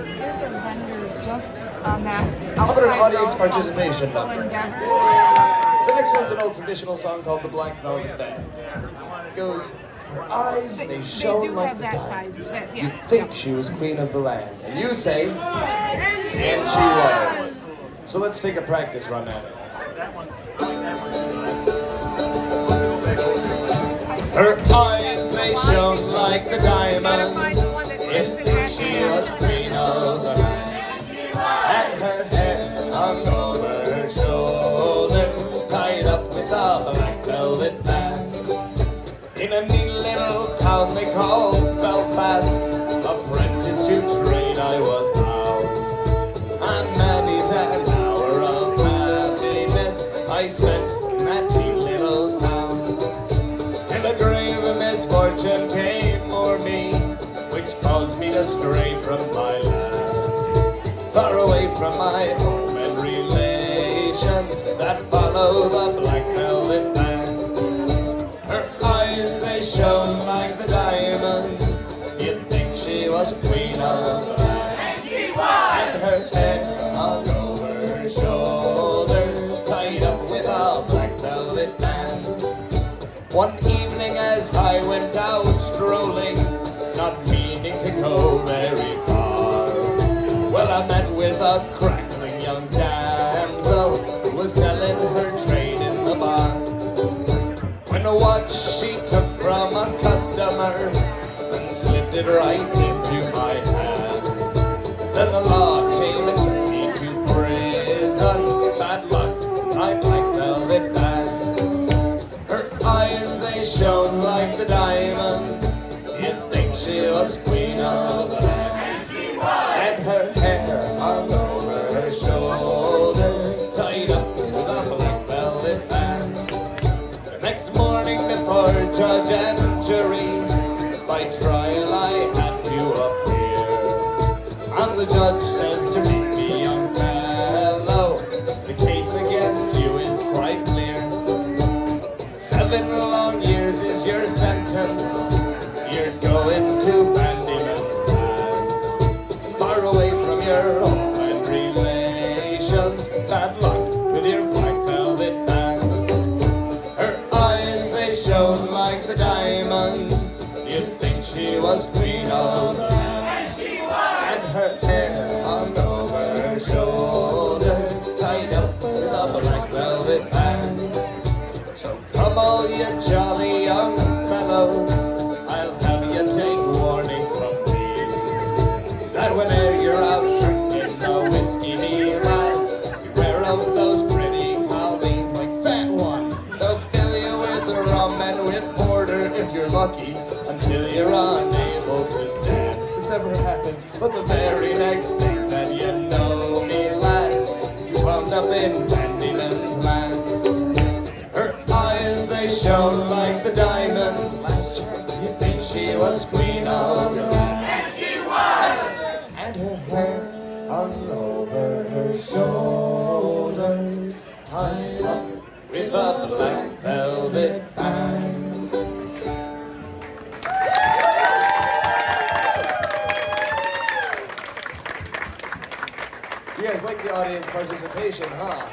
there's a vendor just on that How about an outside audience row participation called number? Endeavor. The next one's an old traditional song called The Black Velvet Band. It goes, her eyes, they They shone do like have the that diamonds. side. You'd think she was queen of the land. And you say, and she was. So let's take a practice run at it. Her eyes, they shone like the diamonds. You'd think she was queen of the land. And her hair hung over her shoulders, tied up with a black velvet band. In a neat little town they called Belfast, apprentice to trade I was bound. And many's an hour of happiness I spent in that neat little town. And a grave misfortune came o'er me, which caused me to stray from my land, far away from my home and relations that follow the black velvet band. Her eyes, they shone like the diamonds. You'd think she was queen of the land. And she was! And her hair hung over her shoulders, tied up with a black velvet band. One evening as I went out strolling, not meaning to go very far, well, I met with a crackling young damsel who was selling her trade in the bar. When a watch she took from a customer and slipped it right into my hand, then the law came and took me to prison. Bad luck, my black velvet band. Her eyes, they shone like the diamonds. You'd think she was queen of the land. And she was! And her hair hung over her shoulders, tied up with a black velvet band. The next morning before judge and jury, by trial I had to appear. And the judge says to me, young fellow, the case against you is quite clear. 7 long years is your sentence. You're going to Bandyman's land, far away from your home and relations. Bad luck with your black velvet band. Her eyes, they shone like the diamonds. You'd think she was queen of the land. And she was! And her hair hung over her shoulders, tied up with a black velvet band. So come all you jolly young fellows, I'll have you take warning from me, that whenever you're out drinking the whiskey, me lads, beware of those pretty colleens like that one. They'll fill you with rum and with porter if you're lucky, until you're unable to stand. This never happens, but the very next thing that you know, me lads, you wound up in Bandyman's land. Her eyes, they shone like the diamonds. Last chance, you'd think she was queen of the land. And she was! And her hair hung over her shoulders, tied up with a black velvet band. You guys like the audience participation, huh?